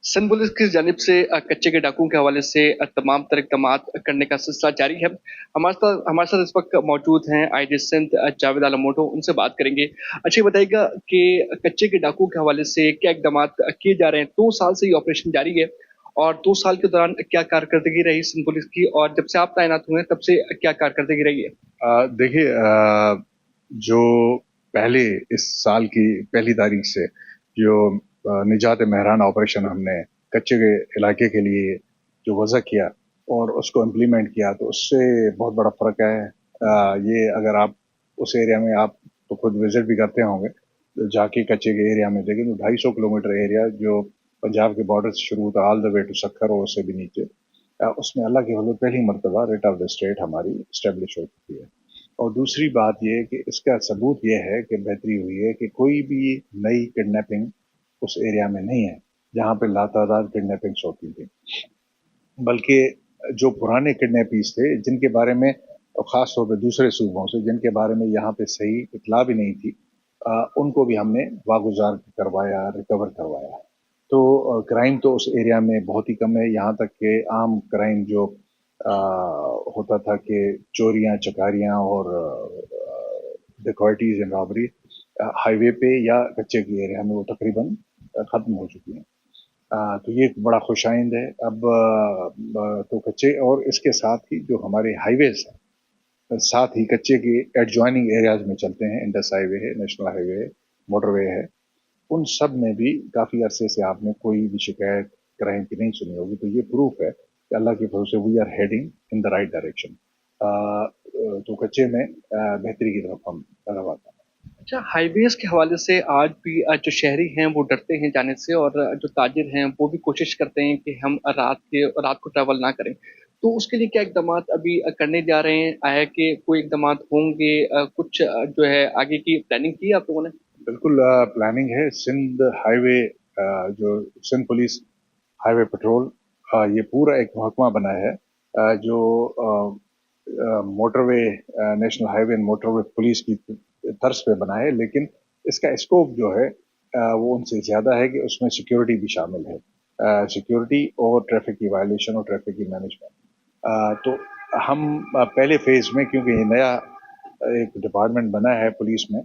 Sindh police की जानिब से कच्चे के डाकुओं के हवाले से तमाम तरह इक़दामात करने का सिलसिला जारी है। हमारे साथ इस वक्त मौजूद हैं आईजी सिंध जावेद आलम मोटो, उनसे बात करेंगे। अच्छा, ये बताइएगा कि कच्चे के डाकुओं के हवाले से क्या इक़दामात किए जा रहे हैं? 2 साल से ये ऑपरेशन जारी है और 2 साल के दौरान क्या कारकर्दगी रही सिंध पुलिस की, और जब से आप तैनात हुए हैं तब से क्या कारकर्दगी रही है? देखिए, जो पहले इस साल की पहली तारीख से जो निजात महरान ऑपरेशन हमने कच्चे के इलाके के लिए जो वज़ा किया और उसको इम्प्लीमेंट किया, तो उससे बहुत बड़ा फ़र्क है। ये अगर आप उस एरिया में आप तो खुद विज़िट भी करते होंगे, तो जाके कच्चे के एरिया में देखें तो 250 किलोमीटर एरिया जो पंजाब के बॉर्डर से शुरू होता है all the way to Sukkur और उससे भी नीचे, उसमें अल्लाह की फज़ल पहली मरतबा रेट ऑफ द स्टेट हमारी इस्टेब्लिश हो चुकी है। और दूसरी बात ये है कि इसका सबूत ये है कि बेहतरी हुई है कि कोई भी नई किडनैपिंग उस एरिया में नहीं है जहाँ पे लातादाद किडनैपिंग्स होती थी, बल्कि जो पुराने किडनैपीज थे जिनके बारे में ख़ास तौर पे दूसरे सूबों से जिनके बारे में यहाँ पे सही इतला भी नहीं थी, उनको भी हमने वागुजार करवाया, रिकवर करवाया। तो क्राइम तो उस एरिया में बहुत ही कम है। यहाँ तक कि आम क्राइम जो होता था कि चोरियां चकारियां और डिकॉइटीज एंड रॉबरी हाईवे पे या कच्चे के एरिया में वो तकरीबन ख़त्म हो चुकी हैं। तो ये एक बड़ा खुशाइंद है। अब तो कच्चे और इसके साथ ही जो हमारे हाईवेज हैं, साथ ही कच्चे के एडजॉइनिंग एरियाज में चलते हैं, इंडस हाईवे है, नेशनल हाईवे है, मोटरवे है, उन सब में भी काफ़ी अरसे से आपने कोई भी शिकायत क्राइम की नहीं सुनी होगी। तो ये प्रूफ है कि अल्लाह की फजल से we are heading in the right direction. तो कच्चे में बेहतरी की तरफ हम रवाना। अच्छा, हाईवेज के हवाले से आज भी जो शहरी हैं वो डरते हैं जाने से, और जो ताजिर हैं वो भी कोशिश करते हैं कि हम रात को ट्रैवल ना करें। तो उसके लिए क्या इक़दामात अभी करने जा रहे हैं? आया कि कोई इक़दामात होंगे? कुछ जो है आगे की प्लानिंग की है आप लोगों ने? बिल्कुल प्लानिंग है। सिंध हाईवे जो सिंध पुलिस हाईवे पेट्रोल, ये पूरा एक महकमा बना है, जो motorway national highway and motorway police की तर्ज पे बना है, लेकिन इसका स्कोप जो है वो उनसे ज़्यादा है कि उसमें सिक्योरिटी भी शामिल है। सिक्योरिटी और ट्रैफिक की वायलेशन और ट्रैफिक की मैनेजमेंट। तो हम पहले फेज में, क्योंकि ये नया एक डिपार्टमेंट बना है पुलिस में,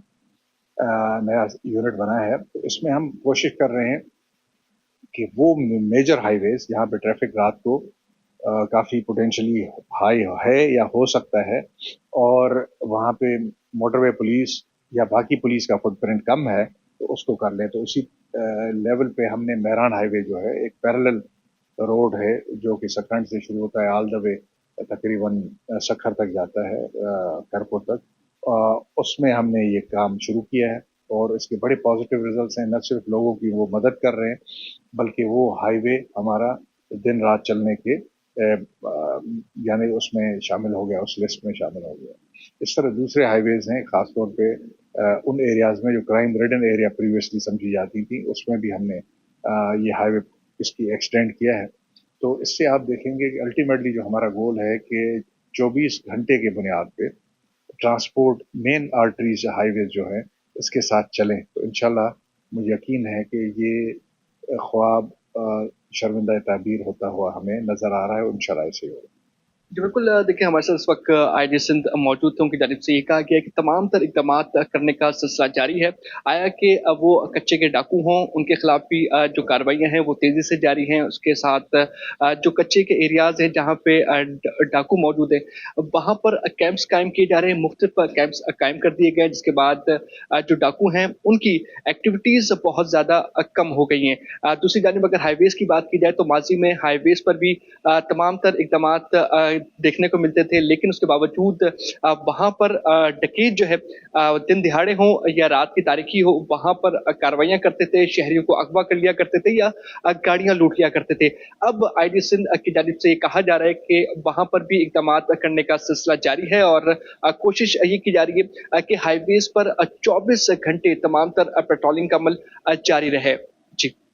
नया यूनिट बना है, तो इसमें हम कोशिश कर रहे हैं कि वो मेजर हाईवेज जहाँ पे ट्रैफिक रात को काफ़ी पोटेंशियली हाई है या हो सकता है, और वहाँ पे मोटरवे पुलिस या बाकी पुलिस का फुटप्रिंट कम है, तो उसको कर लें। तो उसी लेवल पे हमने मेहरान हाईवे जो है एक पैरेलल रोड है जो कि सकरंड से शुरू होता है ऑल द वे तकरीबन सखर तक जाता है, करपुर तक। उसमें हमने ये काम शुरू किया है और इसके बड़े पॉजिटिव रिजल्ट्स हैं। न सिर्फ लोगों की वो मदद कर रहे हैं, बल्कि वो हाईवे हमारा दिन रात चलने के यानी उसमें शामिल हो गया, उस लिस्ट में शामिल हो गया। इस तरह दूसरे हाईवेज हैं, खासतौर पे उन एरियाज में जो क्राइम रिडन एरिया प्रीवियसली समझी जाती थी, उसमें भी हमने ये हाईवे इसकी एक्सटेंड किया है। तो इससे आप देखेंगे कि अल्टीमेटली जो हमारा गोल है कि 24 घंटे के बुनियाद पे ट्रांसपोर्ट मेन आर्टरीज हाईवे जो है इसके साथ चलें, तो इंशाल्लाह मुझे यकीन है कि ये ख्वाब शर्मिंदा ताबीर होता हुआ हमें नजर आ रहा है, और इंशाल्लाह ऐसे ही होगा। जी बिल्कुल, देखिए हमारे साथ इस वक्त आईजी सिंध मौजूद थे। उनकी जानिब से ये कहा गया है कि तमाम तर इक़दामात करने का सिलसिला जारी है। आया कि वो कच्चे के डाकू हों, उनके खिलाफ भी जो कार्रवाइयाँ हैं वो तेज़ी से जारी हैं। उसके साथ जो कच्चे के एरियाज़ हैं जहाँ पे डाकू मौजूद हैं, वहाँ पर कैंप्स कायम किए जा रहे हैं, मुख्तलिफ कैंप्स कायम कर दिए गए हैं, जिसके बाद जो डाकू हैं उनकी एक्टिविटीज़ बहुत ज़्यादा कम हो गई हैं। दूसरी जानिब अगर हाईवेज़ की बात की जाए तो माजी में हाईवेज़ पर भी तमाम तर इक़दामात देखने को मिलते थे, लेकिन उसके बावजूद वहाँ पर डकैत जो है दिन दिहाड़े हों या रात की तारीकी हो, वहाँ पर कार्रवाइयाँ करते थे, शहरियों को अगवा कर लिया करते थे या गाड़ियाँ लूट लिया करते थे। अब आईजी सिंध की जानिब से ये कहा जा रहा है कि वहाँ पर भी इक़दामात करने का सिलसिला जारी है और कोशिश ये की जा रही है कि हाईवेज़ पर 24 घंटे तमाम तर पेट्रोलिंग का अमल जारी रहे। जी।